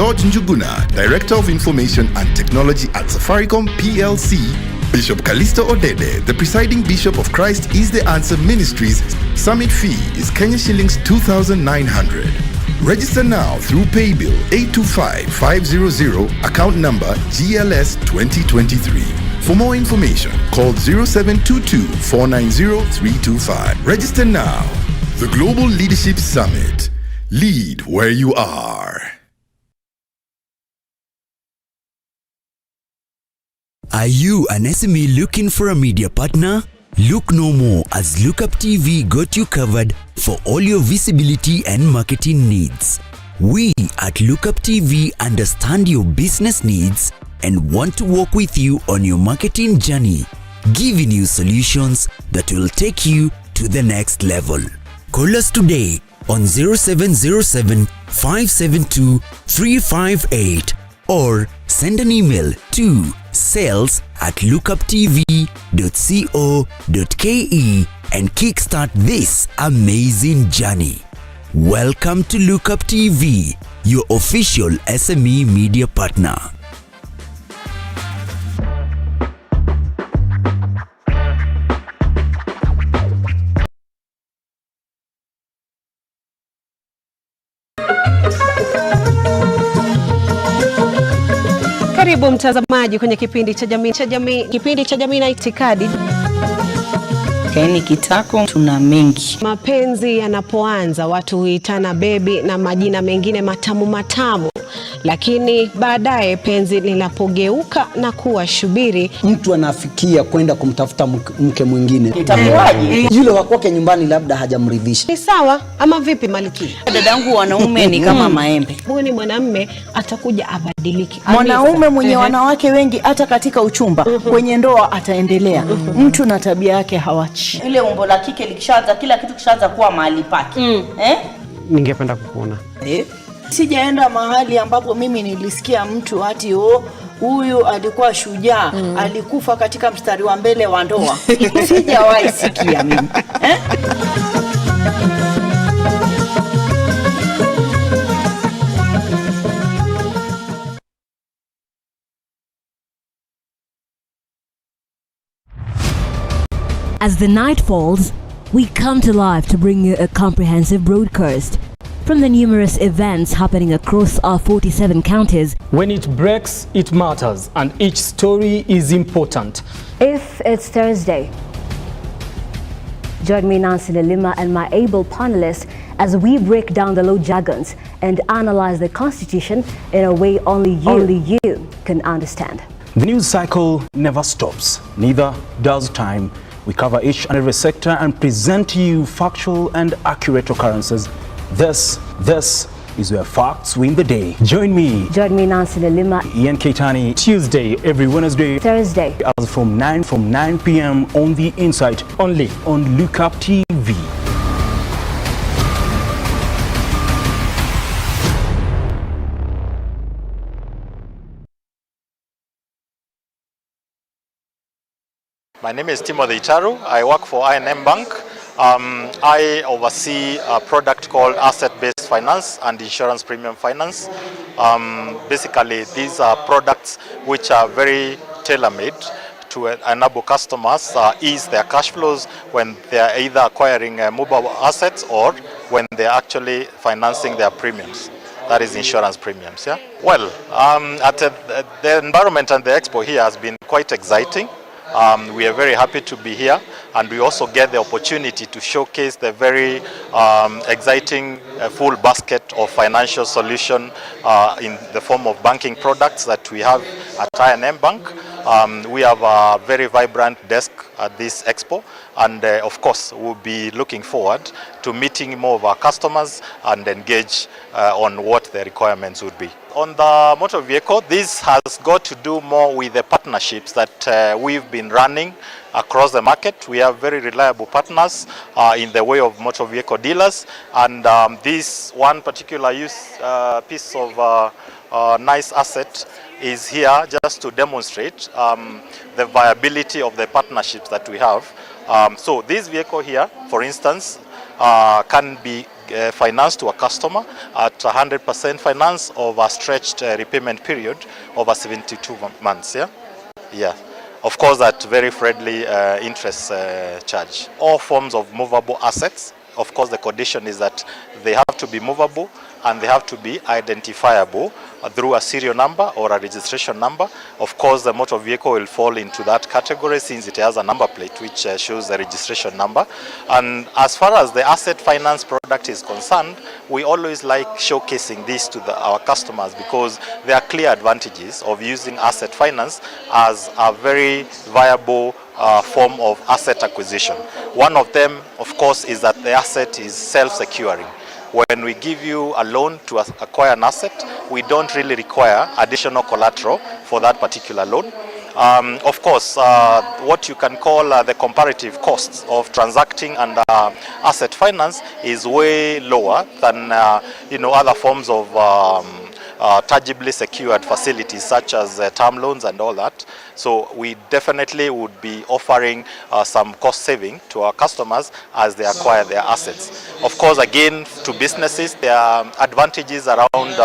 George Njuguna, Director of Information and Technology at Safaricom PLC, Bishop Callisto Odede, the presiding Bishop of Christ is the Answer Ministries. Summit fee is Kenya shillings 2,900. Register now through paybill 825500, account number GLS 2023. For more information, call 0722 490 325. Register now. The Global Leadership Summit. Lead where you are. Are you an SME looking for a media partner? Look no more, as Lookuptv got you covered for all your visibility and marketing needs. We at Lookuptv understand your business needs and want to work with you on your marketing journey, giving you solutions that will take you to the next level. Call us today on 0707 572 358 or send an email to sales@lookuptv.co.ke and kickstart this amazing journey. Welcome to Lookuptv, your official SME media partner. Karibu mtazamaji kwenye kipindi cha jamii na itikadi. Kaini kitako tuna mengi. Mapenzi yanapoanza watu huitana baby na majina mengine matamu, lakini baadaye penzi linapogeuka na kuwa shubiri, mtu anafikia kwenda kumtafuta mke mwingine. Itakuwaje? Yule wa kwake nyumbani labda hajamridhisha. Ni sawa ama vipi Maliki? Dadangu, wanaume ni kama maembe. Huyu ni mwanamume atakuja abadiliki. Mwanaume mwenye wanawake wengi hata katika uchumba, kwenye ndoa ataendelea. Mtu na tabia yake hawachi. Ile umbo la kike likishaanza, kila kitu kishaanza kuwa mahali pake. Ningependa kukuona. Sijaenda mahali ambapo mimi nilisikia mtu ati huyu alikuwa shujaa, alikufa katika mstari wa mbele wa ndoa. Sijawahi sikia mimi. As the night falls, we come to life to bring you a comprehensive broadcast from the numerous events happening across our 47 counties. When it breaks, it matters, and each story is important. If it's Thursday, join me, Nancy Lima, and my able panelists as we break down the law jargons and analyze the Constitution in a way only you can understand. The news cycle never stops, neither does time. We cover each and every sector and present to you factual and accurate occurrences. This is where facts win the day. Join me, Nancy Lima, Ian Keitani, Tuesday, every Wednesday, Thursday, as from 9 p.m. on The Insight, only on Lookuptv. My name is Timothy Charu. I work for I&M Bank. I oversee a product called asset-based finance and insurance premium finance. Basically, these are products which are very tailor-made to enable customers ease their cash flows when they are either acquiring mobile assets or when they are actually financing their premiums. That is insurance premiums. Yeah. Well, the environment and the expo here has been quite exciting. We are very happy to be here, and we also get the opportunity to showcase the very exciting full basket of financial solution in the form of banking products that we have at I&M Bank. We have a very vibrant desk at this expo, and of course we'll be looking forward to meeting more of our customers and engage on what the requirements would be. On the motor vehicle, this has got to do more with the partnerships that we've been running across the market. We have very reliable partners in the way of motor vehicle dealers, and this one particular piece of nice asset is here just to demonstrate the viability of the partnerships that we have. So this vehicle here, for instance, can be finance to a customer at 100% finance over a stretched repayment period over 72 months. Yeah. Of course, at very friendly interest charge. All forms of movable assets, of course, the condition is that they have to be movable and they have to be identifiable through a serial number or a registration number. Of course, the motor vehicle will fall into that category since it has a number plate which shows the registration number. And as far as the asset finance product is concerned, we always like showcasing this to our customers because there are clear advantages of using asset finance as a very viable form of asset acquisition. One of them, of course, is that the asset is self-securing. When we give you a loan to acquire an asset, we don't really require additional collateral for that particular loan. Of course, what you can call the comparative costs of transacting under asset finance is way lower than other forms of tangibly secured facilities such as term loans and all that. So we definitely would be offering some cost saving to our customers as they acquire their assets. Of course, again, to businesses, there are advantages around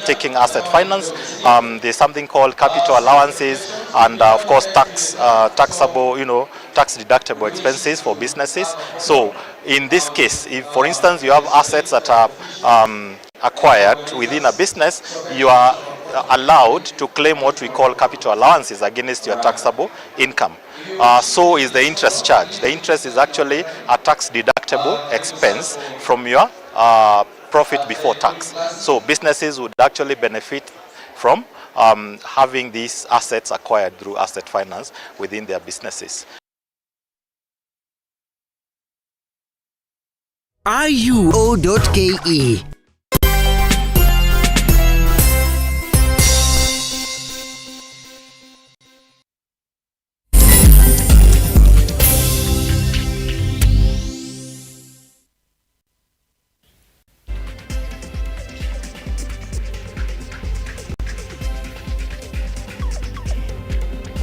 taking asset finance. There's something called capital allowances and of course taxable, tax deductible expenses for businesses. So in this case, if for instance you have assets that are acquired within a business, you are allowed to claim what we call capital allowances against your taxable income. So is the interest charge. The interest is actually a tax deductible expense from your profit before tax. So businesses would actually benefit from having these assets acquired through asset finance within their businesses. RUTO.ke.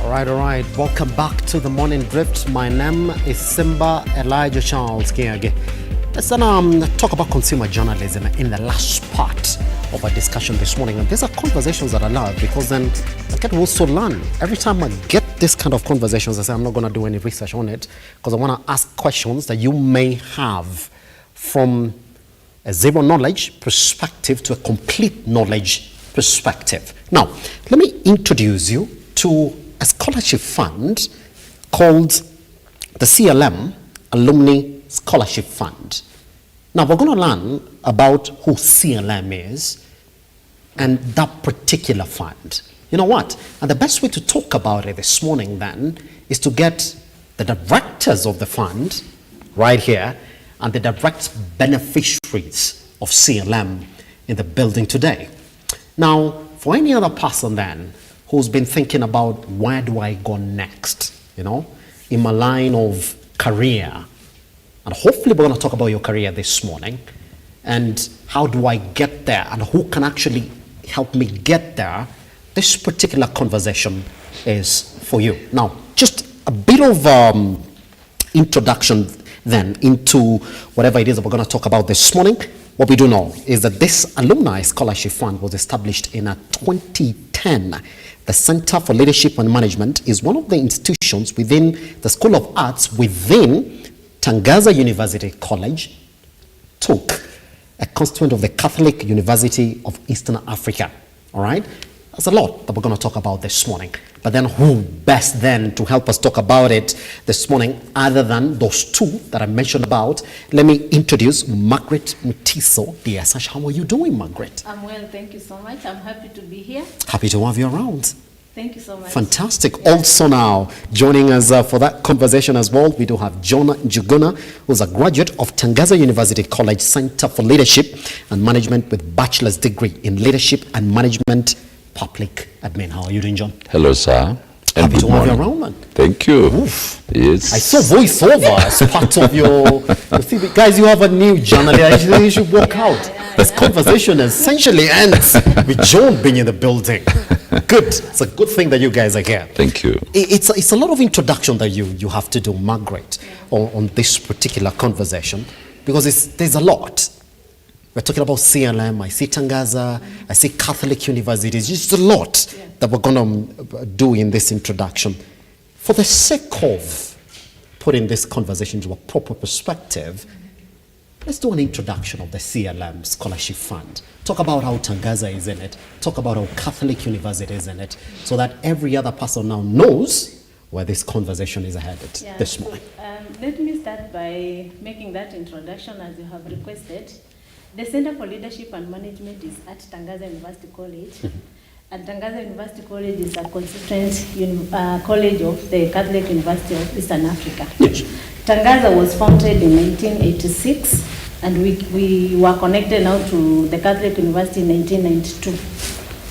All right. Welcome back to the Morning Drift. My name is Simba Kiage. Let's talk about consumer journalism in the last part of our discussion this morning. And these are conversations that I love because then I can also learn. Every time I get this kind of conversations, I say I'm not going to do any research on it because I want to ask questions that you may have from a zero knowledge perspective to a complete knowledge perspective. Now, let me introduce you to a scholarship fund called the CLM Alumni Scholarship Fund. Now we're going to learn about who CLM is and that particular fund. You know what? And the best way to talk about it this morning then is to get the directors of the fund right here and the direct beneficiaries of CLM in the building today. Now, for any other person then who's been thinking about where do I go next, in my line of career, and hopefully we're going to talk about your career this morning and how do I get there and who can actually help me get there, this particular conversation is for you. Now, just a bit of introduction then into whatever it is that we're going to talk about this morning. What we do know is that this Alumni Scholarship Fund was established in 2010. The Center for Leadership and Management is one of the institutions within the School of Arts within Tangaza University College, TUK, a constituent of the Catholic University of Eastern Africa. All right? There's a lot that we're going to talk about this morning. But then who best then to help us talk about it this morning other than those two that I mentioned about? Let me introduce Margaret Mutiso. DSH, how are you doing, Margaret? I'm well, thank you so much. I'm happy to be here. Happy to have you around. Thank you so much. Fantastic. Yeah. Also now, joining us for that conversation as well, we do have John Njuguna, who's a graduate of Tangaza University College Center for Leadership and Management with bachelor's degree in Leadership and Management Public Admin. How are you doing, John? Hello, sir. Happy to have you around, man. Thank you. Oof. Yes. I saw voiceover as part of your TV. Guys, you have a new journalist. You should walk out. This conversation essentially ends with John being in the building. Good. It's a good thing that you guys are here. Thank you. It's a lot of introduction that you have to do, Margaret, on this particular conversation, because there's a lot. We're talking about CLM, I see Tangaza, I see Catholic universities. Just a lot that we're going to do in this introduction. For the sake of putting this conversation to a proper perspective, let's do an introduction of the CLM Scholarship Fund. Talk about how Tangaza is in it. Talk about how Catholic University is in it, so that every other person now knows where this conversation is headed this morning. Let me start by making that introduction as you have requested. The Center for Leadership and Management is at Tangaza University College. And Tangaza University College is a constituent college of the Catholic University of Eastern Africa. Yes. Tangaza was founded in 1986, and we were connected now to the Catholic University in 1992.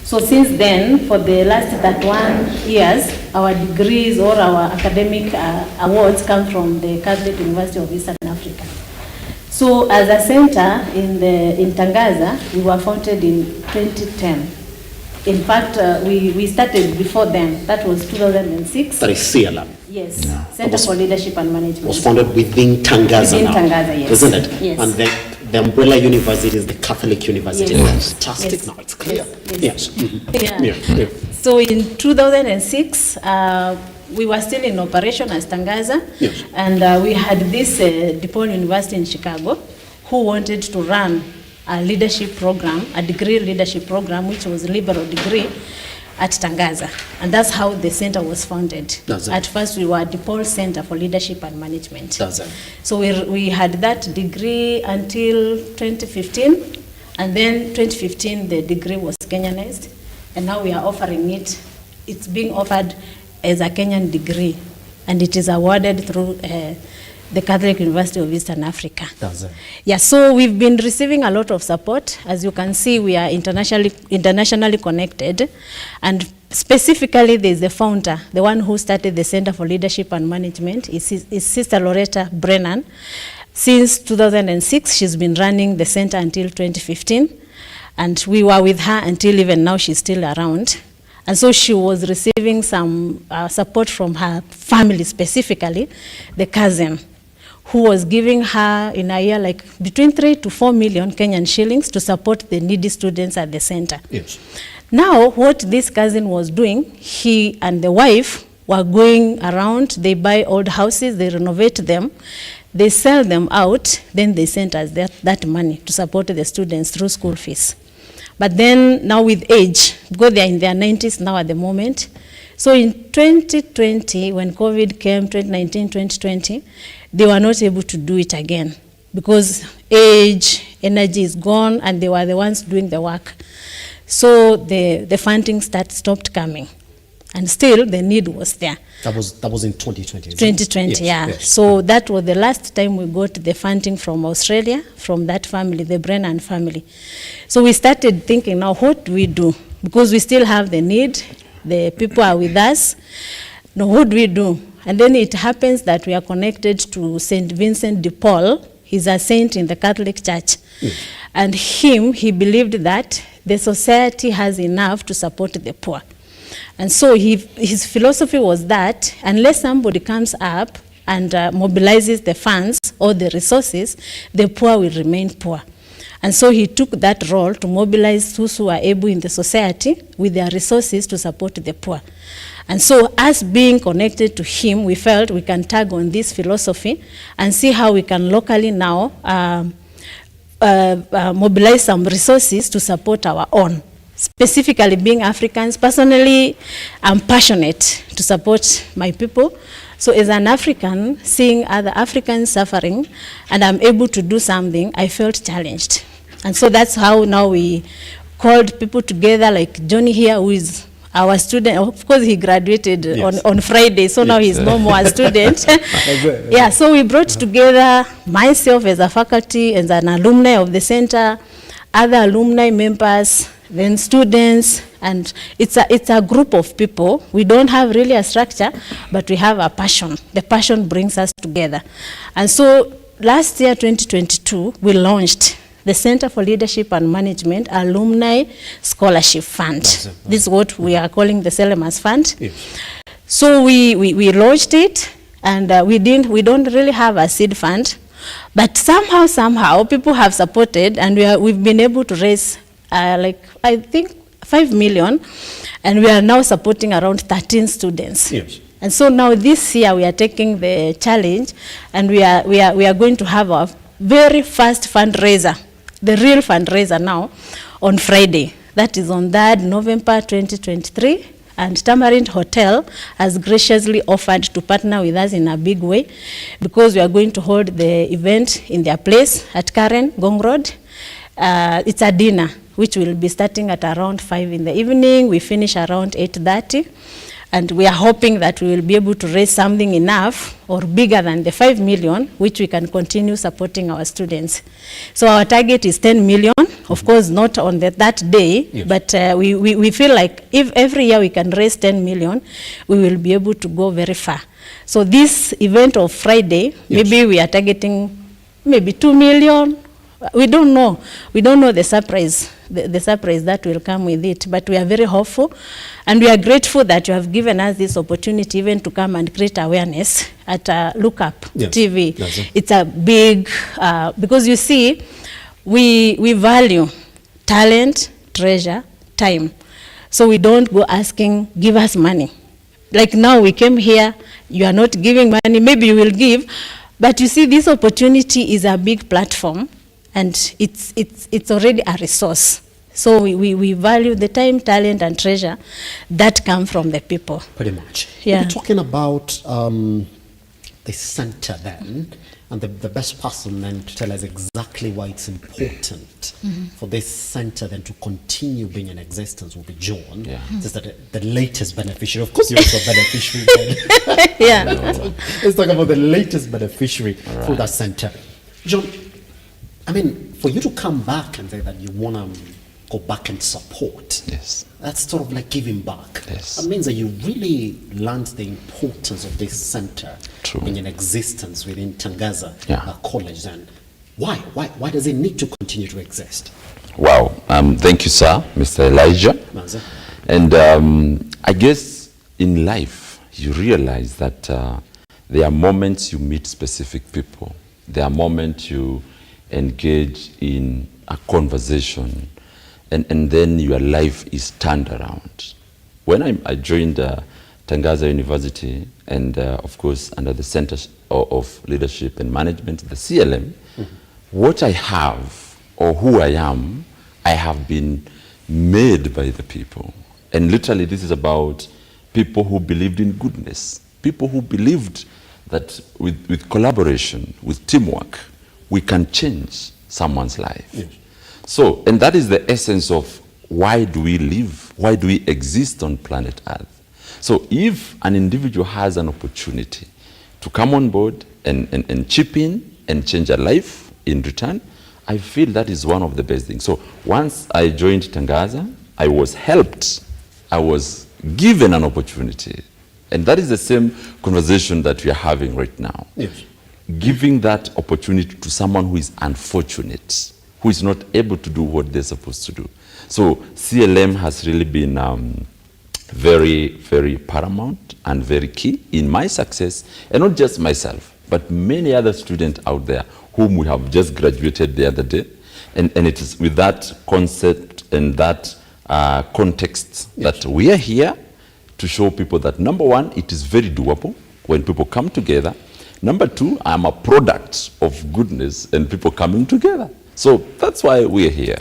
So since then, for the last 31 years, our degrees or our academic awards come from the Catholic University of Eastern Africa. So as a center in Tangaza, we were founded in 2010. In fact, we started before then. That was 2006. That is CLM. Yes, Center for Leadership and Management. Was founded within Tangaza Within now. Tangaza, yes. Isn't it? Yes. And the umbrella university is the Catholic University. Yes. Fantastic. Yes. Now it's clear. Yes. Yeah. So in 2006, we were still in operation as Tangaza. Yes. And we had this DePaul University in Chicago who wanted to run a leadership program, a degree leadership program, which was a liberal degree at Tangaza. And that's how the center was founded. That's it. At first, we were DePaul Center for Leadership and Management. That's it. So we had that degree until 2015. And then 2015, the degree was Kenyanized. And now we are offering it. It's being offered as a Kenyan degree. And it is awarded through the Catholic University of Eastern Africa. That's it. Yeah, so we've been receiving a lot of support. As you can see, we are internationally connected. And specifically, there's the founder, the one who started the Center for Leadership and Management, is Sister Loretta Brennan. Since 2006, she's been running the center until 2015. And we were with her until even now she's still around. And so she was receiving some support from her family, specifically the cousin, who was giving her in a year like between 3 to 4 million Kenyan shillings to support the needy students at the center. Yes. Now, what this cousin was doing, he and the wife were going around, they buy old houses, they renovate them, they sell them out, then they send us that money to support the students through school fees. But then now with age, because they are in their 90s now at the moment, so in 2020, when COVID came, 2019, 2020, they were not able to do it again because age, energy is gone, and they were the ones doing the work. So the funding stopped coming, and still the need was there. That was in 2020. 2020, yes, yeah. Yes. So that was the last time we got the funding from Australia, from that family, the Brennan family. So we started thinking, now what do we do? Because we still have the need, the people are with us. Now what do we do? And then it happens that we are connected to St. Vincent de Paul. He's a saint in the Catholic Church. Yes. And he believed that the society has enough to support the poor. And so his philosophy was that unless somebody comes up and mobilizes the funds or the resources, the poor will remain poor. And so he took that role to mobilize those who are able in the society with their resources to support the poor. And so us being connected to him, we felt we can tag on this philosophy and see how we can locally now mobilize some resources to support our own. Specifically being Africans, personally, I'm passionate to support my people. So as an African, seeing other Africans suffering and I'm able to do something, I felt challenged. And so that's how now we called people together, like Johnny here, who is our student. Of course, he graduated on Friday, so now he's no more a student. Yeah, so we brought together myself as a faculty, as an alumni of the center, other alumni members, then students, and it's a group of people. We don't have really a structure, but we have a passion. The passion brings us together. And so last year, 2022, we launched the Center for Leadership and Management Alumni Scholarship Fund. This is what we are calling the Selemas Fund. Yes. So we launched it, and we don't really have a seed fund. But somehow people have supported, and we've been able to raise like I think 5 million, and we are now supporting around 13 students. Yes. And so now this year we are taking the challenge, and we are going to have our very first fundraiser, the real fundraiser now, on Friday. That is on 3rd November 2023. And Tamarind Hotel has graciously offered to partner with us in a big way, because we are going to hold the event in their place at Karen, Gong Road. It's a dinner, which will be starting at around 5 in the evening. We finish around 8:30. And we are hoping that we will be able to raise something enough or bigger than the 5 million, which we can continue supporting our students. So our target is 10 million, of course not on that day, yes. But we feel like if every year we can raise 10 million, we will be able to go very far. So this event of Friday, yes. Maybe we are targeting maybe 2 million. We don't know. We don't know the surprise, the surprise that will come with it. But we are very hopeful, and we are grateful that you have given us this opportunity even to come and create awareness at Lookuptv. Yes. It's a big, because you see, we value talent, treasure, time. So we don't go asking, give us money. Like now we came here, you are not giving money, maybe you will give. But you see, this opportunity is a big platform. And it's already a resource. So we value the time, talent, and treasure that come from the people. Pretty much. Yeah. We're talking about the center then, and the best person then to tell us exactly why it's important for this center then to continue being in existence will be John. Yeah. This is the latest beneficiary. Of course, you're also a beneficiary. Yeah. Let's talk about the latest beneficiary for that center. John, I mean, for you to come back and say that you want to go back and support, yes, that's sort of like giving back. Yes. That means that you really learned the importance of this center being in existence within Tangaza College. Then, why does it need to continue to exist? Wow, thank you, sir, Mr. Elijah. Manza. And I guess in life you realize that there are moments you meet specific people. There are moments you engage in a conversation, and then your life is turned around. When I joined Tangaza University, and of course under the Center of Leadership and Management, the CLM, what I have or who I am, I have been made by the people. And literally this is about people who believed in goodness, people who believed that with collaboration, with teamwork, we can change someone's life. Yes. So, and that is the essence of why do we live? Why do we exist on planet Earth? So if an individual has an opportunity to come on board and chip in and change a life in return, I feel that is one of the best things. So once I joined Tangaza, I was helped. I was given an opportunity. And that is the same conversation that we are having right now. Yes. Giving that opportunity to someone who is unfortunate, who is not able to do what they're supposed to do. So CLM has really been very, very paramount and very key in my success, and not just myself, but many other students out there whom we have just graduated the other day. And it is with that concept and that context that we are here to show people that, number one, it is very doable when people come together. Number two, I'm a product of goodness and people coming together. So that's why we're here.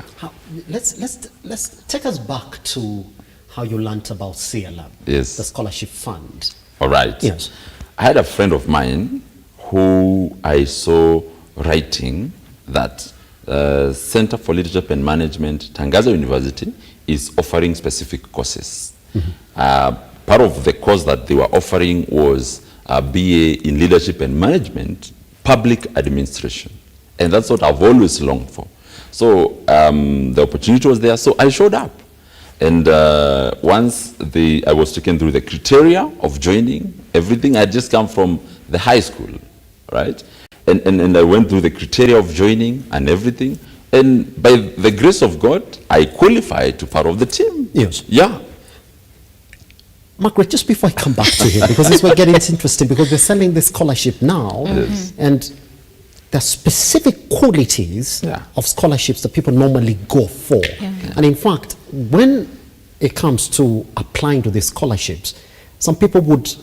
Let's take us back to how you learned about CLM, yes, the scholarship fund. All right. Yes. I had a friend of mine who I saw writing that Center for Leadership and Management, Tangaza University, is offering specific courses. Part of the course that they were offering was a BA in Leadership and Management, Public Administration. And that's what I've always longed for. So the opportunity was there, so I showed up. And once I was taken through the criteria of joining, everything, I had just come from the high school, right? And I went through the criteria of joining and everything. And by the grace of God, I qualified to part of the team. Yes. Yeah. Margaret, just before I come back to him, because this will get interesting, because we're selling this scholarship now, yes, and there are specific qualities of scholarships that people normally go for. And in fact, when it comes to applying to these scholarships, some people would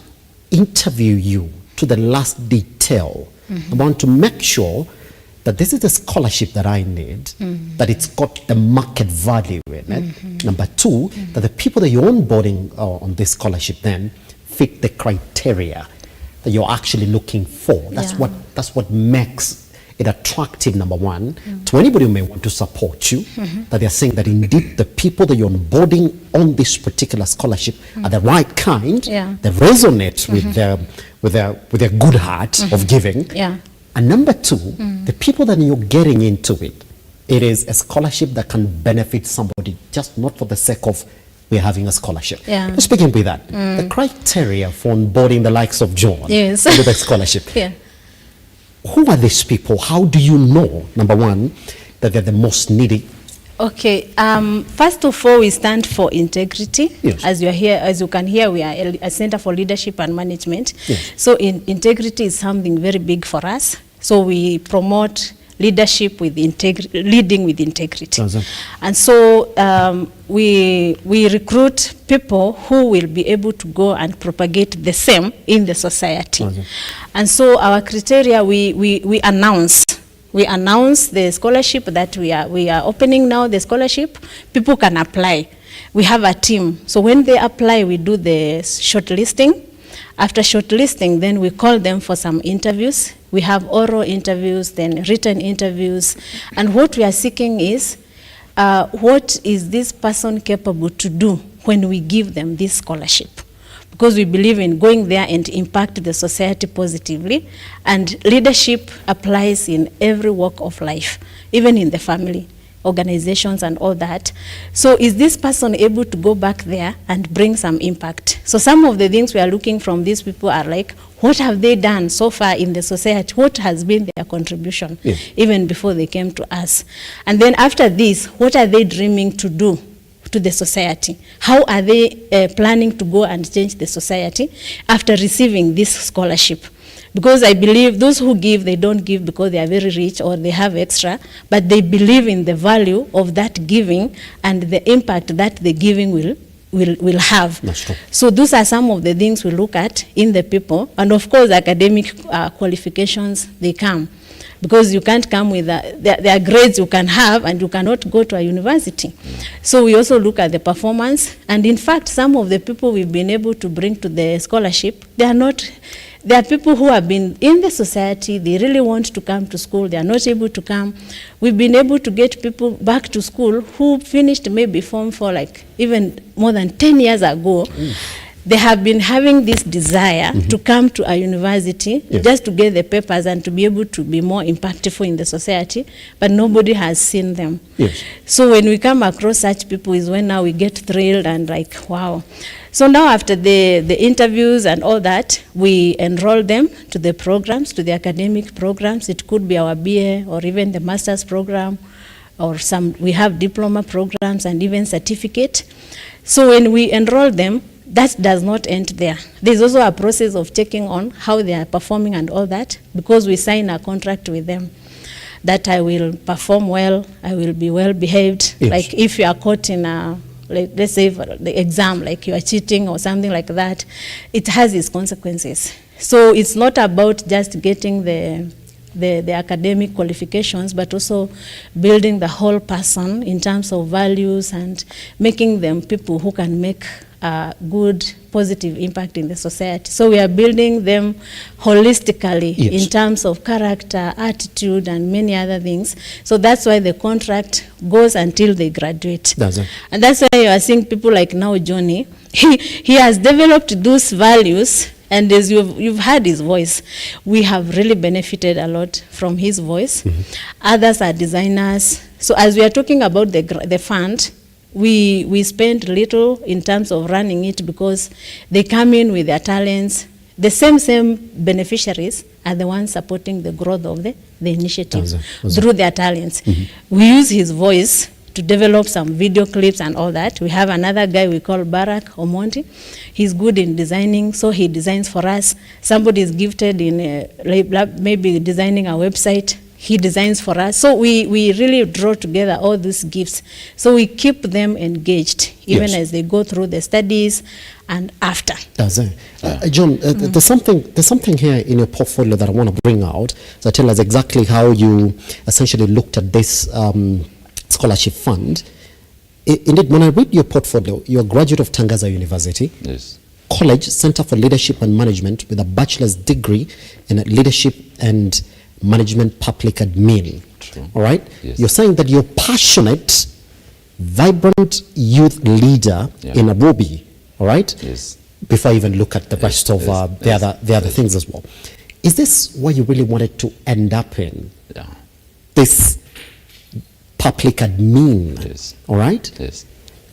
interview you to the last detail. I want to make sure that this is the scholarship that I need, that it's got the market value in it. Number two, that the people that you're onboarding on this scholarship then fit the criteria that you're actually looking for. That's what makes it attractive, number one, to anybody who may want to support you, that they're saying that indeed the people that you're onboarding on this particular scholarship are the right kind, they resonate with their good heart of giving. And number two, the people that you're getting into it is a scholarship that can benefit somebody, just not for the sake of we're having a scholarship. Let's begin with that. The criteria for onboarding the likes of John with a scholarship. Who are these people? How do you know, number one, that they're the most needy? Okay, first of all, we stand for integrity. As you can hear, we are a Center for Leadership and Management. So integrity is something very big for us. So we promote leadership with leading with integrity. And so we recruit people who will be able to go and propagate the same in the society. And so our criteria, we announce the scholarship that we are opening now, the scholarship. People can apply. We have a team. So when they apply, we do the shortlisting. After shortlisting, then we call them for some interviews. We have oral interviews, then written interviews. And what we are seeking is, what is this person capable to do when we give them this scholarship? Because we believe in going there and impact the society positively. And leadership applies in every walk of life, even in the family, organizations and all that. So is this person able to go back there and bring some impact? So some of the things we are looking from these people are like, what have they done so far in the society? What has been their contribution, even before they came to us? And then after this, what are they dreaming to do to the society? How are they planning to go and change the society after receiving this scholarship? Because I believe those who give, they don't give because they are very rich or they have extra, but they believe in the value of that giving and the impact that the giving will have. That's true. So those are some of the things we look at in the people. And of course, academic qualifications, they come. Because you can't come with, there are grades you can have and you cannot go to a university. So we also look at the performance. And in fact, some of the people we've been able to bring to the scholarship, there are people who have been in the society, they really want to come to school, they are not able to come. We've been able to get people back to school who finished maybe Form 4 like even more than 10 years ago. They have been having this desire to come to a university just to get the papers and to be able to be more impactful in the society, but nobody has seen them. So when we come across such people is when now we get thrilled and like, wow. So now after the interviews and all that, we enroll them to the programs, to the academic programs. It could be our BA or even the master's program, or we have diploma programs and even certificate. So when we enroll them, that does not end there. There's also a process of checking on how they are performing and all that, because we sign a contract with them that I will perform well, I will be well behaved. Like if you are caught in a, like, let's say for the exam, like you are cheating or something like that, it has its consequences. So it's not about just getting the academic qualifications, but also building the whole person in terms of values and making them people who can make good, positive impact in the society. So we are building them holistically in terms of character, attitude, and many other things. So that's why the contract goes until they graduate. And that's why you are seeing people like now Johnny. He has developed those values, and as you've heard his voice, we have really benefited a lot from his voice. Others are designers. So as we are talking about the fund, we spend little in terms of running it because they come in with their talents. The same beneficiaries are the ones supporting the growth of the initiative through their talents. We use his voice to develop some video clips and all that. We have another guy we call Barack Omondi. He's good in designing, so he designs for us. Somebody is gifted in maybe designing a website. He designs for us. So we really draw together all these gifts. So we keep them engaged, even Yes. as they go through the studies and after. Does it? John, there's something here in your portfolio that I want to bring out. So tell us exactly how you essentially looked at this scholarship fund. Indeed, when I read your portfolio, you're a graduate of Tangaza University. Yes. College, Center for Leadership and Management with a bachelor's degree in leadership and management public admin. True. All right? Yes. You're saying that you're passionate, vibrant youth leader in Nairobi. All right? Yes. Before I even look at the rest of the other things as well. Is this what you really wanted to end up in? Yeah. This public admin. Yes. All right? Yes.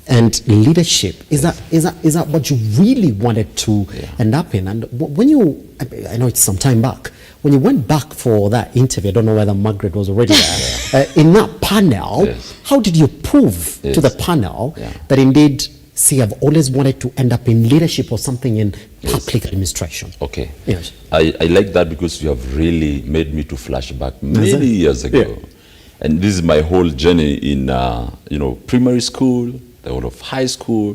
And leadership. Is that what you really wanted to end up in? And when you, I know it's some time back, when you went back for that interview, I don't know whether Margaret was already there, in that panel, how did you prove to the panel that indeed, see, I've always wanted to end up in leadership or something in public administration? Okay. Yes. I like that because you have really made me to flash back many years ago. And this is my whole journey in, primary school, the whole of high school.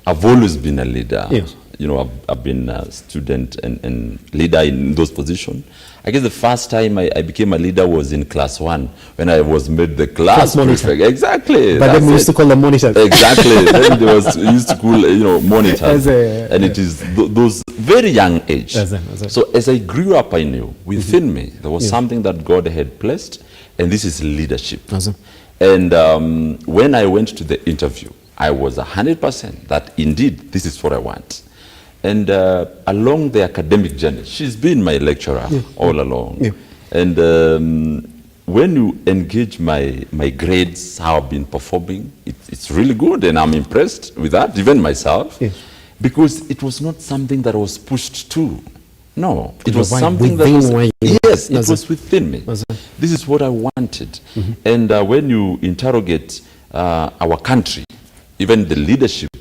I've always been a leader. Yes. I've been a student and leader in those positions. I guess the first time I became a leader was in class 1 when I was made the class prefect. Exactly. But then we used to call them monitors. Exactly. Then there was used to call monitors. And it is those very young age. So as I grew up, I knew within me there was something that God had placed, and this is leadership. And when I went to the interview, I was 100% that indeed this is what I want. And along the academic journey, she's been my lecturer all along. And when you engage my grades, how I've been performing, it's really good, and I'm impressed with that, even myself, because it was not something that was pushed to. No, it was something that was, it was within me. This is what I wanted. And when you interrogate our country, even the leadership,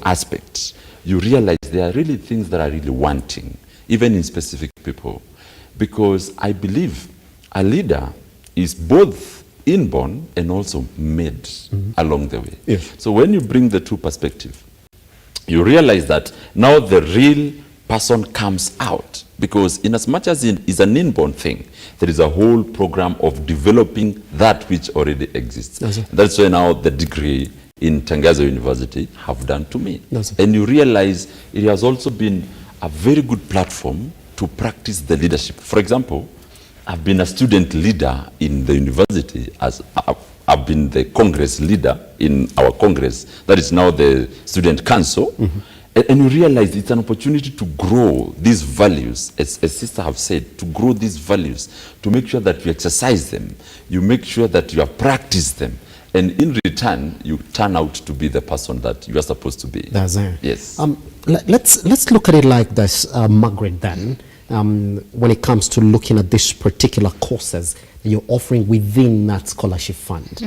aspects, you realize there are really things that are really wanting, even in specific people. Because I believe a leader is both inborn and also made along the way. So when you bring the two perspectives, you realize that now the real person comes out. Because in as much as it is an inborn thing, there is a whole program of developing that which already exists. That's why now the degree in Tangaza University have done to me. And you realize it has also been a very good platform to practice the leadership. For example, I've been a student leader in the university, as I've been the Congress leader in our Congress, that is now the Student Council. And you realize it's an opportunity to grow these values, as sister have said, to grow these values, to make sure that you exercise them, you make sure that you have practiced them. And in return, you turn out to be the person that you are supposed to be. That's it. Yes. Let's look at it like this, Margaret, then, when it comes to looking at these particular courses that you're offering within that scholarship fund.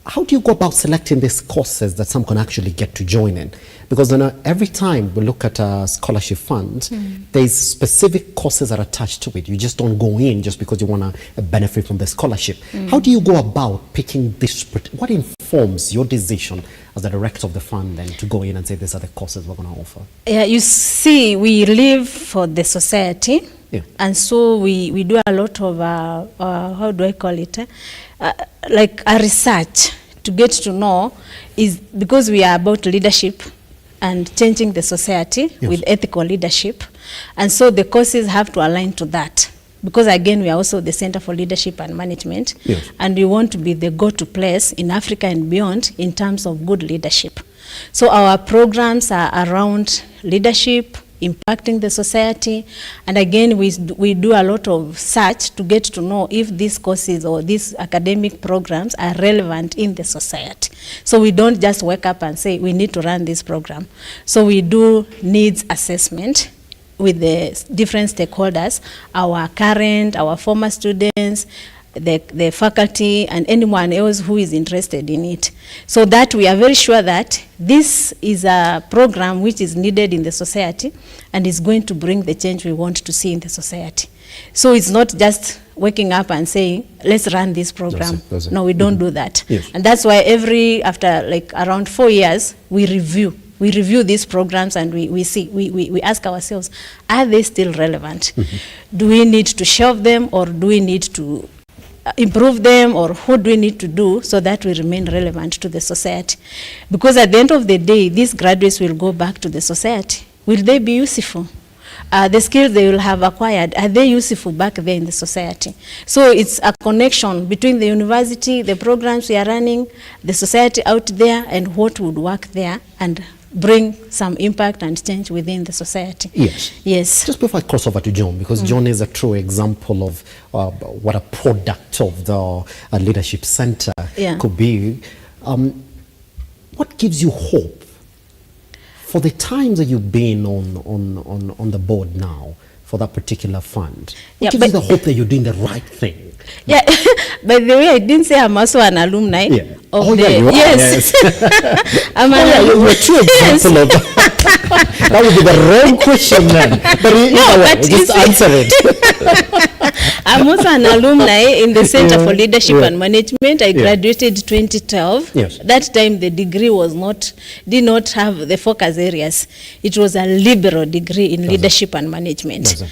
How do you go about selecting these courses that some can actually get to join in? Because every time we look at a scholarship fund, there's specific courses that are attached to it. You just don't go in just because you want to benefit from the scholarship. How do you go about picking this? What informs your decision as the director of the fund then to go in and say these are the courses we're going to offer? Yeah, you see, we live for the society. And so we do a lot of, how do I call it? Like a research to get to know, is because we are about leadership and changing the society with ethical leadership. And so the courses have to align to that. Because again, we are also the Center for Leadership and Management. And we want to be the go-to place in Africa and beyond in terms of good leadership. So our programs are around leadership, impacting the society, and again we do a lot of search to get to know if these courses or these academic programs are relevant in the society. So we don't just wake up and say we need to run this program. So we do needs assessment with the different stakeholders, our current, our former students, the faculty and anyone else who is interested in it, so that we are very sure that this is a program which is needed in the society and is going to bring the change we want to see in the society. So it's not just waking up and saying, let's run this program. That's it. No, we don't do that. Yes. And that's why after like around 4 years, we review these programs and we ask ourselves, are they still relevant? Do we need to shelve them, or do we need to improve them, or what do we need to do so that we remain relevant to the society? Because at the end of the day, these graduates will go back to the society. Will they be useful? The skills they will have acquired, are they useful back there in the society? So it's a connection between the university, the programs we are running, the society out there, and what would work there and bring some impact and change within the society. Yes. Yes. Just before I cross over to John, because John is a true example of what a product of the Leadership Center could be. What gives you hope for the times that you've been on the board now for that particular fund? What gives you the hope that you're doing the right thing? Yeah, by the way, I didn't say I'm also an alumni. Yeah. Of You are, yes. I'm an you're a true example of that would be the wrong question then. But just answer it. I'm also an alumni in the Center for Leadership and Management. I graduated 2012. Yes. That time the degree did not have the focus areas. It was a liberal degree in leadership and management.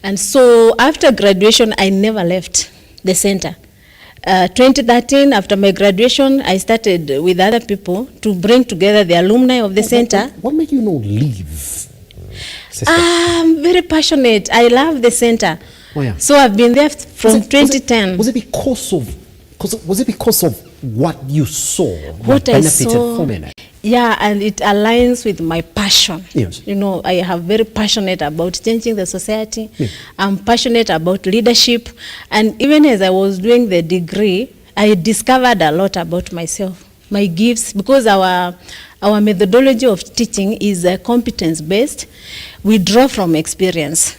And so after graduation, I never left the center. 2013, after my graduation, I started with other people to bring together the alumni of the center. What made you not leave? I'm very passionate. I love the center. Oh, yeah. So I've been there from 2010. Was it because of what you saw, what I benefited saw from it? Yeah, and it aligns with my passion. Yes. You know, I am very passionate about changing the society. I'm passionate about leadership. And even as I was doing the degree, I discovered a lot about myself, my gifts, because our methodology of teaching is competence-based. We draw from experience.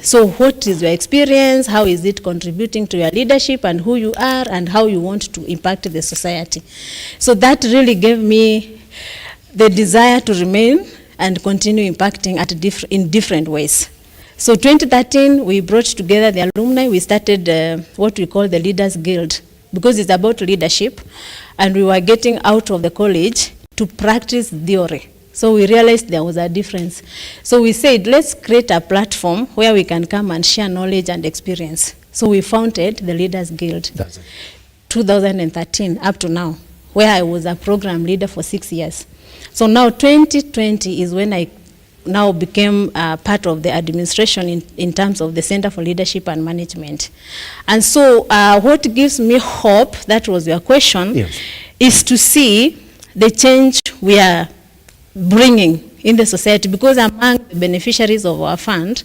So what is your experience? How is it contributing to your leadership and who you are and how you want to impact the society? So that really gave me the desire to remain and continue impacting in different ways. So 2013, we brought together the alumni. We started what we call the Leaders Guild, because it's about leadership, and we were getting out of the college to practice theory. So we realized there was a difference. So we said, let's create a platform where we can come and share knowledge and experience. So we founded the Leaders Guild, 2013 up to now, where I was a program leader for 6 years. So now 2020 is when I now became part of the administration in terms of the Center for Leadership and Management. And so what gives me hope, that was your question, is to see the change we are bringing in the society, because among the beneficiaries of our fund,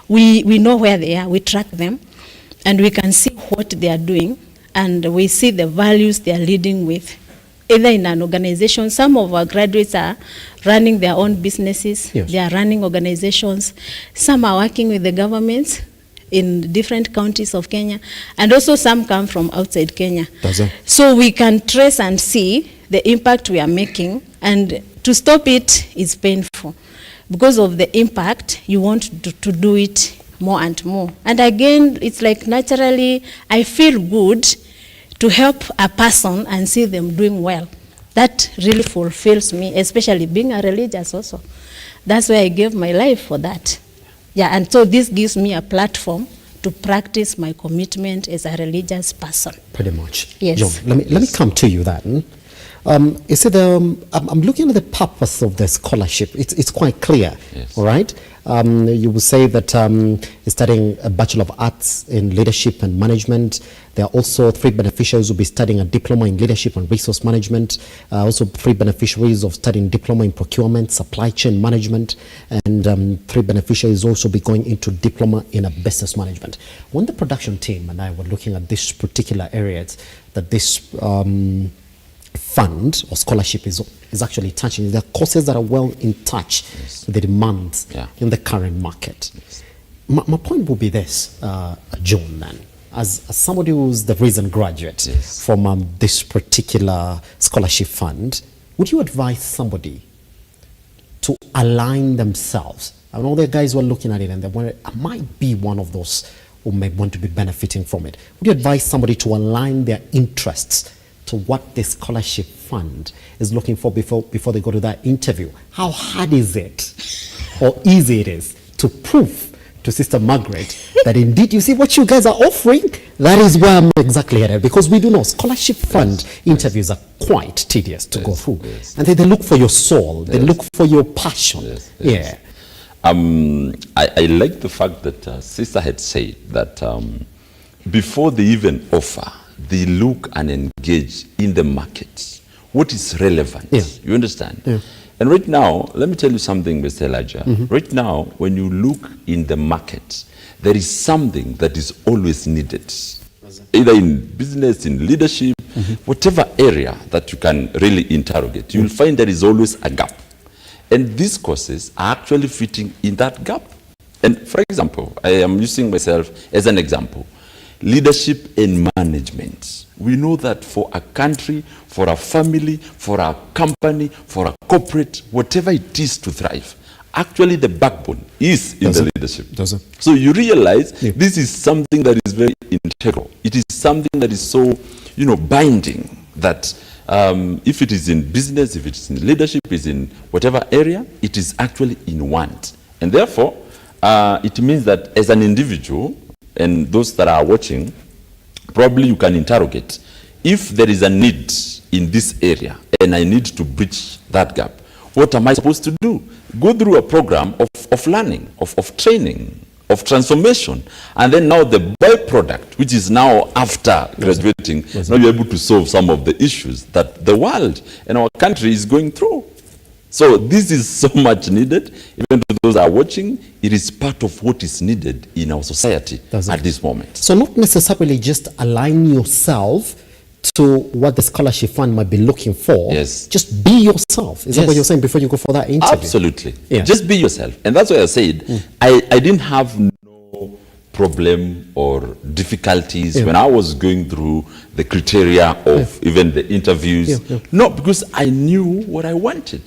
we know where they are, we track them, and we can see what they are doing, and we see the values they are leading with, either in an organization. Some of our graduates are running their own businesses, they are running organizations, some are working with the governments in different counties of Kenya, and also some come from outside Kenya. So we can trace and see the impact we are making, and to stop it is painful. Because of the impact, you want to do it more and more. And again, it's like naturally, I feel good to help a person and see them doing well. That really fulfills me, especially being a religious also. That's why I gave my life for that. Yeah, and so this gives me a platform to practice my commitment as a religious person. Pretty much. Yes. John, let me come to you then. You said, I'm looking at the purpose of the scholarship. It's quite clear, all right? You will say that you're studying a Bachelor of Arts in Leadership and Management. There are also 3 beneficiaries who will be studying a Diploma in Leadership and Resource Management. Also 3 beneficiaries of studying Diploma in Procurement, Supply Chain Management, and 3 beneficiaries also be going into Diploma in Business Management. When the production team and I were looking at this particular areas that this fund or scholarship is actually touching, there are courses that are well in touch with the demands in the current market. My point will be this, John, then. as somebody who's the recent graduate from this particular scholarship fund, would you advise somebody to align themselves? I know there are guys who are looking at it and they wonder, I might be one of those who may want to be benefiting from it. Would you advise somebody to align their interests to what the scholarship fund is looking for before they go to that interview? How hard is it or easy it is to prove to Sister Margaret that indeed, you see what you guys are offering? That is where I'm exactly headed, because we do know scholarship fund interviews are quite tedious to go through. And they look for your soul, they look for your passion. Yeah. I like the fact that Sister had said that before they even offer, they look and engage in the market. What is relevant? You understand? And right now, let me tell you something, Mr. Elijah. Right now, when you look in the market, there is something that is always needed. Either in business, in leadership, whatever area that you can really interrogate, you will find there is always a gap. And these courses are actually fitting in that gap. And for example, I am using myself as an example. Leadership and management. We know that for a country, for a family, for a company, for a corporate, whatever it is to thrive, actually the backbone is in the leadership. So you realize this is something that is very integral. It is something that is so, binding that if it is in business, if it is in leadership, is in whatever area, it is actually in want. And therefore, it means that as an individual, and those that are watching, probably you can interrogate. If there is a need in this area and I need to bridge that gap, what am I supposed to do? Go through a program of learning, of training, of transformation. And then now the byproduct, which is now after graduating, now you're able to solve some of the issues that the world and our country is going through. So this is so much needed. Even to those that are watching, it is part of what is needed in our society at this moment. So not necessarily just align yourself to what the scholarship fund might be looking for. Yes. Just be yourself. Is that what you're saying before you go for that interview? Absolutely. Just be yourself. And that's why I said, I didn't have no problem or difficulties when I was going through the criteria of even the interviews. No, because I knew what I wanted.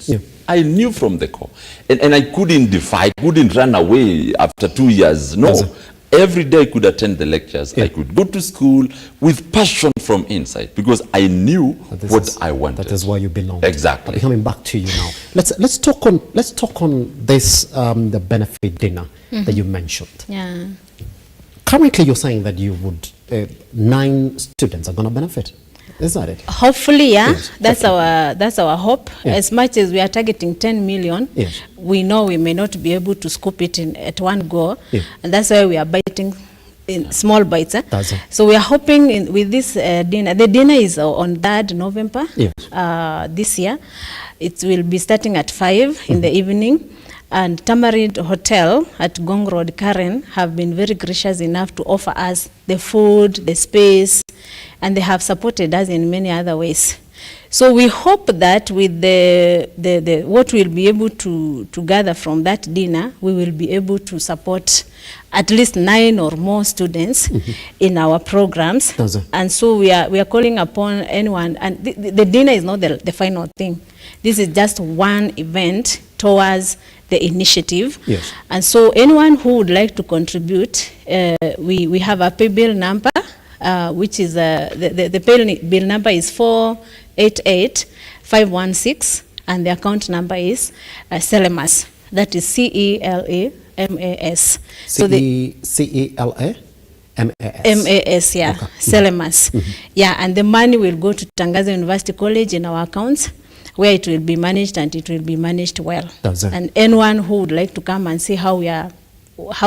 I knew from the core. And I couldn't defy, couldn't run away after 2 years. No. Every day I could attend the lectures. I could go to school with passion from inside because I knew what I wanted. That is why you belong. Exactly. I'll be coming back to you now. Let's talk on this the benefit dinner that you mentioned. Yeah. Currently, you're saying that you would 9 students are going to benefit. Is that it? Hopefully, that's our hope. As much as we are targeting 10 million, we know we may not be able to scoop it in at one go, and that's why we are biting in small bites. So we are hoping with this dinner. The dinner is on 3rd November this year. It will be starting at 5 in the evening. And Tamarind Hotel at Gong Road, Karen, have been very gracious enough to offer us the food, the space, and they have supported us in many other ways. So we hope that with the what we'll be able to gather from that dinner, we will be able to support at least 9 or more students in our programs. And so we are calling upon anyone, and the dinner is not the final thing. This is just one event towards the initiative. And so anyone who would like to contribute, we have a pay bill number, which is the pay bill number is 488-516, and the account number is CELAMAS. That is CELAMAS. So CELAMAS. MAS, CELAMAS. And the money will go to Tangaza University College in our accounts, where it will be managed, and it will be managed well. And anyone who would like to come and see what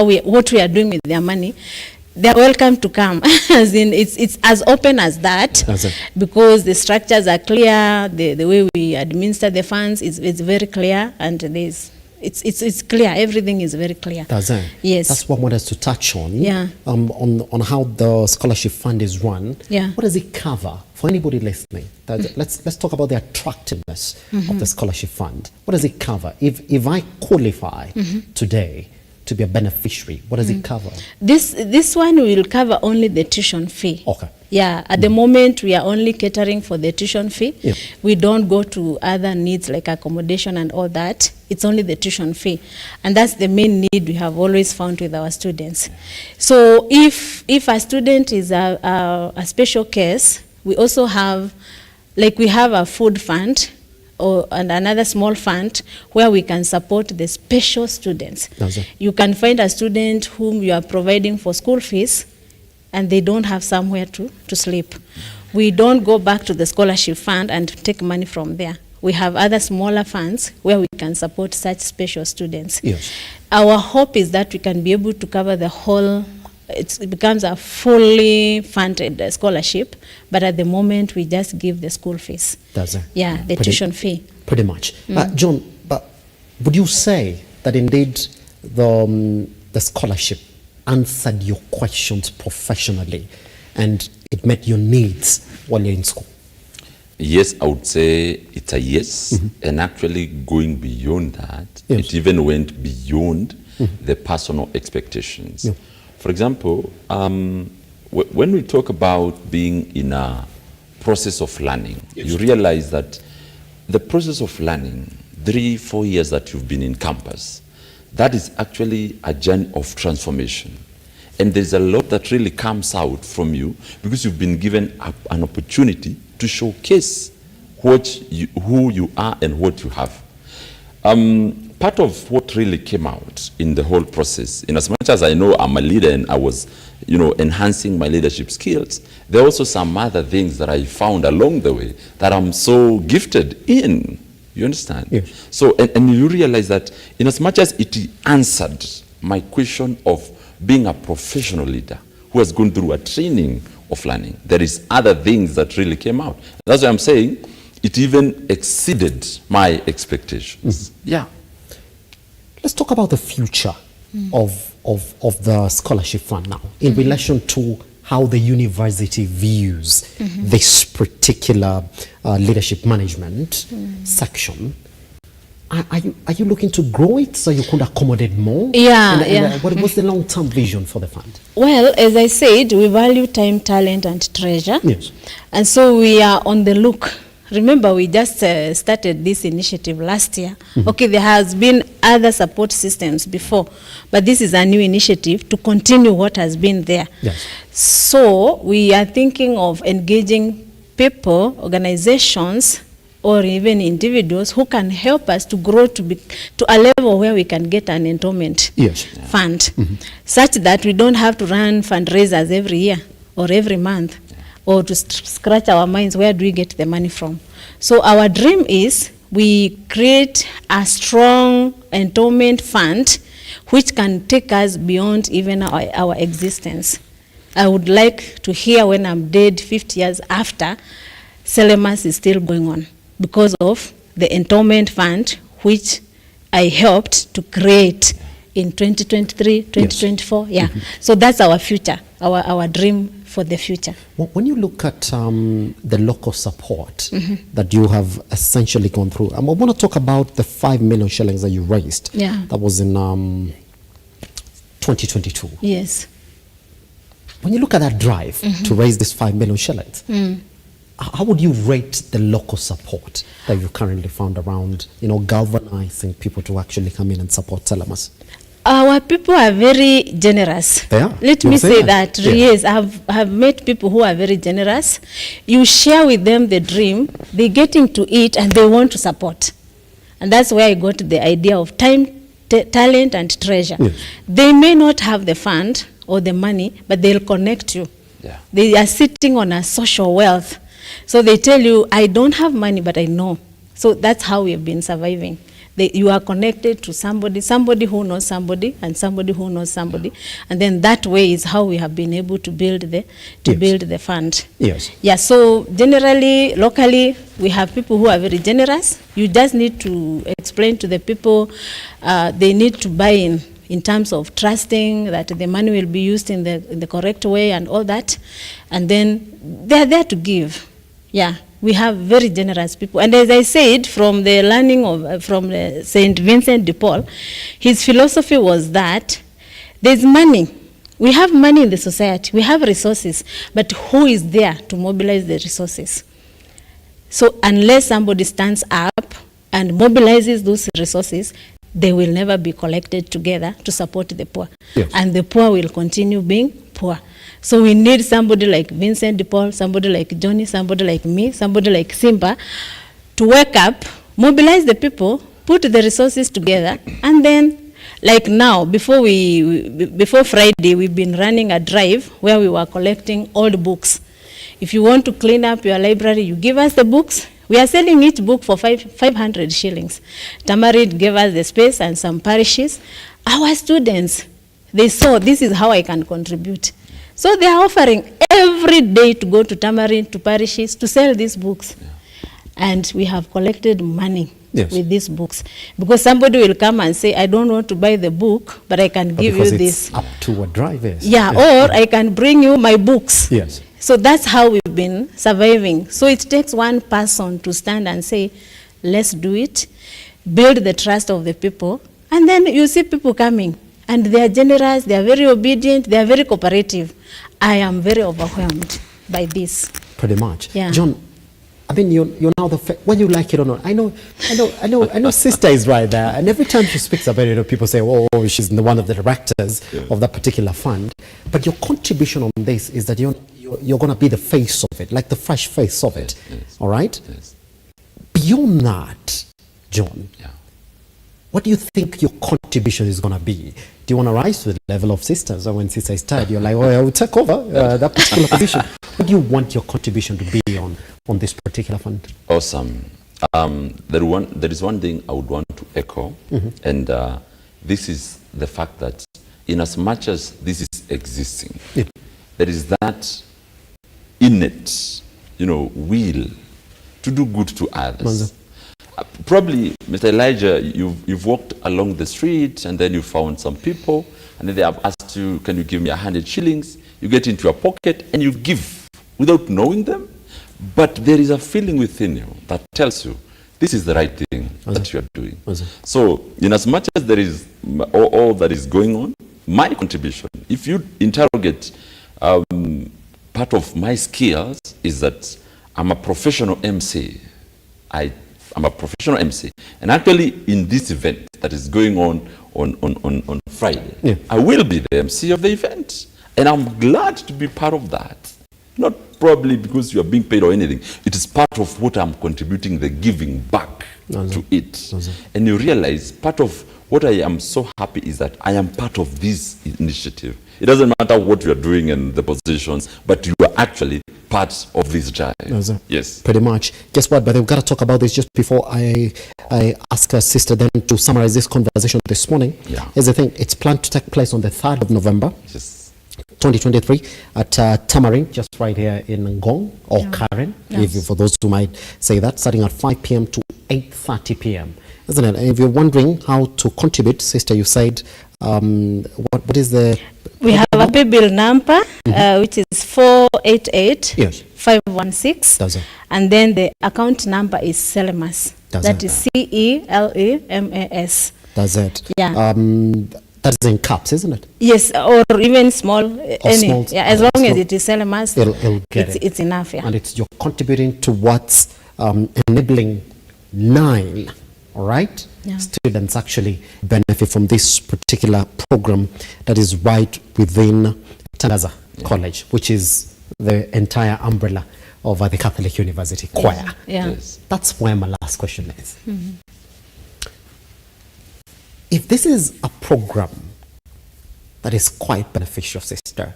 we are doing with their money, they are welcome to come. As in, it's as open as that, because the structures are clear, the way we administer the funds is very clear, and it's clear. Everything is very clear. Yes. That's what I wanted to touch on. On how the scholarship fund is run. What does it cover for anybody listening? Let's talk about the attractiveness of the scholarship fund. What does it cover? If I qualify today to be a beneficiary? What does it cover? This one will cover only the tuition fee. Okay. Yeah, at the moment we are only catering for the tuition fee. Yeah. We don't go to other needs like accommodation and all that. It's only the tuition fee. And that's the main need we have always found with our students. So if a student is a special case, we also have, like we have a food fund and another small fund where we can support the special students. You can find a student whom you are providing for school fees and they don't have somewhere to sleep. We don't go back to the scholarship fund and take money from there. We have other smaller funds where we can support such special students. Yes. Our hope is that we can be able to cover the whole, it becomes a fully funded scholarship, but at the moment we just give the school fees. Does it? Yeah, the tuition fee. Pretty much. John, but would you say that indeed the scholarship answered your questions professionally and it met your needs while you're in school? Yes, I would say it's a yes. And actually going beyond that, it even went beyond the personal expectations. Yeah. For example, when we talk about being in a process of learning, you realize that the process of learning, 3-4 years that you've been in campus, that is actually a journey of transformation. And there's a lot that really comes out from you because you've been given an opportunity to showcase who you are and what you have. Part of what really came out in the whole process, in as much as I know I'm a leader and I was, enhancing my leadership skills, there are also some other things that I found along the way that I'm so gifted in. You understand? Yes. So, and you realize that in as much as it answered my question of being a professional leader who has gone through a training of learning, there is other things that really came out. That's why I'm saying it even exceeded my expectations. Yeah. Let's talk about the future of the scholarship fund now in relation to how the university views this particular leadership management section. Are you looking to grow it so you could accommodate more? Yeah. What's the long-term vision for the fund? Well, as I said, we value time, talent, and treasure. Yes. And so we are on the look. Remember, we just started this initiative last year. Okay, there has been other support systems before, but this is a new initiative to continue what has been there. Yes. So we are thinking of engaging people, organizations, or even individuals who can help us to grow to a level where we can get an endowment fund, such that we don't have to run fundraisers every year or every month, or to scratch our minds, where do we get the money from? So our dream is we create a strong endowment fund which can take us beyond even our existence. I would like to hear when I'm dead 50 years after, Selemas is still going on because of the endowment fund which I helped to create in 2023, 2024. Yes. So that's our future, our dream for the future. When you look at the local support that you have essentially gone through, I want to talk about the 5 million shillings that you raised. Yeah. That was in 2022. Yes. When you look at that drive to raise this 5 million shillings, how would you rate the local support that you currently found around, galvanizing people to actually come in and support Selemas? Our people are very generous. They are. Let me say that. Yes, I have met people who are very generous. You share with them the dream, they're getting to it and they want to support. And that's where I got the idea of time, talent and treasure. Yes. They may not have the fund or the money, but they'll connect you. Yeah. They are sitting on a social wealth. So they tell you, I don't have money, but I know. So that's how we have been surviving. You are connected to somebody who knows somebody, and somebody who knows somebody, and then that way is how we have been able to build the fund. Yes. Yeah. So generally, locally, we have people who are very generous. You just need to explain to the people, they need to buy in terms of trusting that the money will be used in the correct way and all that, and then they are there to give. Yeah. We have very generous people. And as I said, from the learning of from St. Vincent de Paul, his philosophy was that there's money. We have money in the society. We have resources. But who is there to mobilize the resources? So unless somebody stands up and mobilizes those resources, they will never be collected together to support the poor. Yes. And the poor will continue being poor. So we need somebody like Vincent de Paul, somebody like Johnny, somebody like me, somebody like Simba to wake up, mobilize the people, put the resources together, and then, like now, before Friday, we've been running a drive where we were collecting old books. If you want to clean up your library, you give us the books. We are selling each book for 500 shillings. Tamarid gave us the space and some parishes. Our students, they saw this is how I can contribute. So they are offering every day to go to Tamarin, to parishes, to sell these books. Yeah. And we have collected money with these books. Because somebody will come and say, I don't want to buy the book, but I can give you this. Up to a driver. Yeah, or I can bring you my books. Yes. So that's how we've been surviving. So it takes one person to stand and say, let's do it, build the trust of the people, and then you see people coming. And they are generous, they are very obedient, they are very cooperative. I am very overwhelmed by this. Pretty much. Yeah. John, I mean, you're now whether you like it or not. I know sister is right there. And every time she speaks about it, people say, oh, she's one of the directors of that particular fund. But your contribution on this is that you're going to be the face of it, like the fresh face of it. Yes. All right? Yes. Beyond that, John, what do you think your contribution is going to be? Do you want to rise to the level of sisters? Or when sister is tired, you're like, oh, I will take over that particular position. What do you want your contribution to be on this particular fund? Awesome. There is one thing I would want to echo, and this is the fact that in as much as this is existing, there is that innate, will to do good to others. Probably, Mr. Elijah, you've walked along the street and then you found some people and then they have asked you, can you give me 100 shillings? You get into your pocket and you give without knowing them. But there is a feeling within you that tells you this is the right thing that you are doing. So, in as much as there is all that is going on, my contribution, if you interrogate part of my skills is that I'm a professional MC. I'm a professional MC. And actually, in this event that is going on Friday, I will be the MC of the event. And I'm glad to be part of that. Not probably because you are being paid or anything. It is part of what I'm contributing, the giving back to it. And you realize part of what I am so happy is that I am part of this initiative. It doesn't matter what you are doing and the positions, but you are actually part of this drive. Yes. Pretty much. Guess what? But we've got to talk about this just before I ask our sister then to summarize this conversation this morning. Here's the thing. It's planned to take place on the 3rd of November. 2023 at Tamarin, just right here in Ngong or Karen, for those who might say that, starting at 5 p.m. to 8:30 p.m. Isn't it? And if you're wondering how to contribute, sister, you said, what is the... We have a pay bill number, which is 488 516. And then the account number is Celemas. That is CELEMAS. Does it? Yeah. That is in caps, isn't it? Yes, or even small. Small, as long as it is Celemas, it'll get it. It's enough. And you're contributing towards enabling 9, all right? Students actually benefit from this particular program that is right within Tangaza College, which is the entire umbrella of the Catholic University choir. That's where my last question is. If this is a program that is quite beneficial, sister,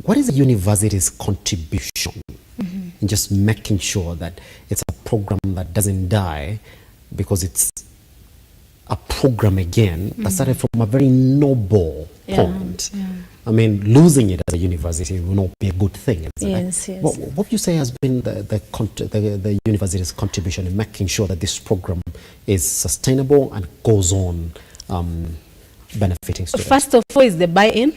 what is the university's contribution in just making sure that it's a program that doesn't die because it's a program again that started from a very noble point? I mean, losing it as a university will not be a good thing. Yes. What would you say has been the university's contribution in making sure that this program is sustainable and goes on benefiting students? First of all is the buy-in.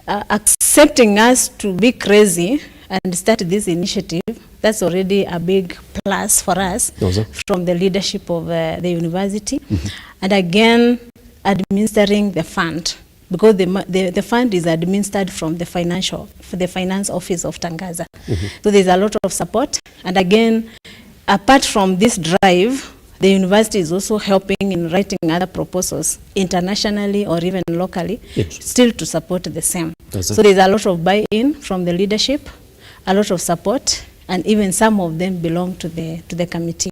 Accepting us to be crazy and start this initiative That's already a big plus for us from the leadership of the university. And again, administering the fund, because the fund is administered from the finance office of Tangaza. So there's a lot of support. And again, apart from this drive, the university is also helping in writing other proposals internationally or even locally, still to support the same. So there's a lot of buy-in from the leadership, a lot of support, and even some of them belong to the committee.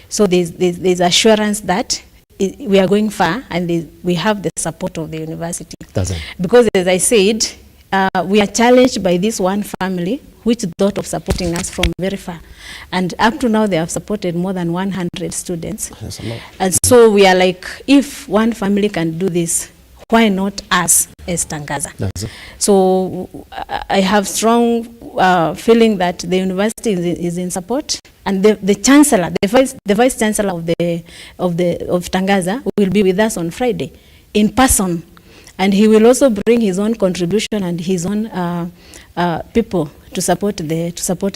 So there's assurance that we are going far, and we have the support of the university. Because as I said, we are challenged by this one family which thought of supporting us from very far. And up to now, they have supported more than 100 students. That's a lot. And so we are like, if one family can do this, why not us as Tangaza? So I have strong feeling that the university is in support, and the chancellor, the vice chancellor of Tangaza will be with us on Friday in person, and he will also bring his own contribution and his own people to support the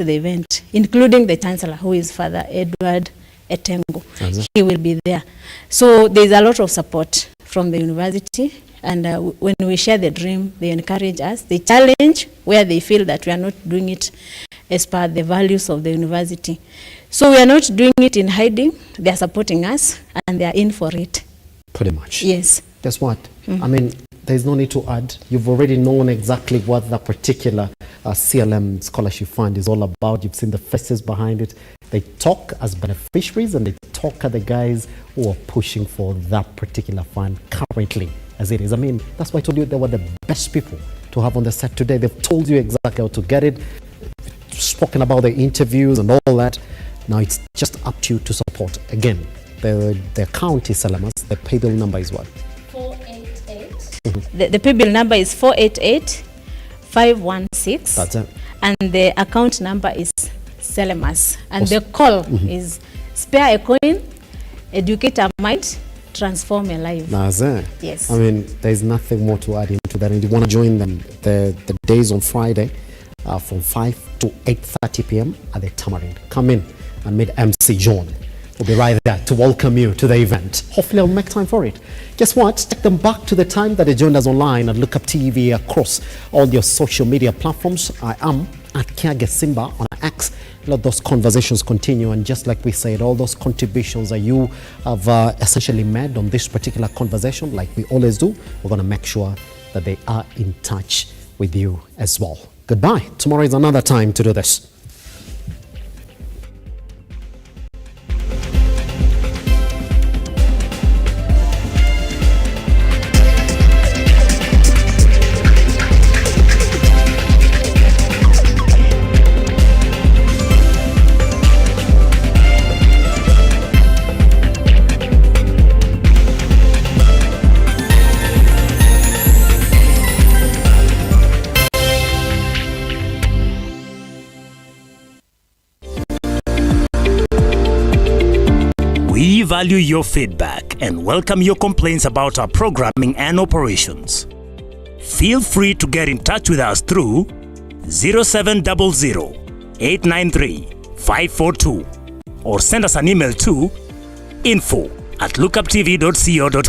event, including the chancellor, who is Father Edward Etengo. He will be there. So there's a lot of support from the university, and when we share the dream, they encourage us. They challenge where they feel that we are not doing it as per the values of the university. So we are not doing it in hiding. They are supporting us, and they are in for it. Pretty much. Yes. Guess what? I mean, there's no need to add. You've already known exactly what that particular CLM scholarship fund is all about. You've seen the faces behind it. They talk as beneficiaries, and they talk as the guys who are pushing for that particular fund currently as it is. I mean, that's why I told you they were the best people to have on the set today. They've told you exactly how to get it, spoken about the interviews and all that. Now it's just up to you to support. Again, the account is Salamas. The pay bill number is what? 488. The pay bill number is 488-516. That's it. And the account number is Salamas. And the call is spare a coin, educate a mind, transform a life. That's it. Yes. I mean, there's nothing more to add into that. And you want to join them, the days on Friday from 5 to 8:30 p.m. at the Tamarind. Come in and meet MC John. We'll be right there to welcome you to the event. Hopefully I'll make time for it. Guess what? Take them back to the time that they joined us online at Lookuptv across all your social media platforms. I am at Kiage Simba on X. Let those conversations continue, and just like we said, all those contributions that you have essentially made on this particular conversation, like we always do, we're going to make sure that they are in touch with you as well. Goodbye. Tomorrow is another time to do this. We value your feedback and welcome your complaints about our programming and operations. Feel free to get in touch with us through 0700-893-542 or send us an email to info@lookuptv.co.ke.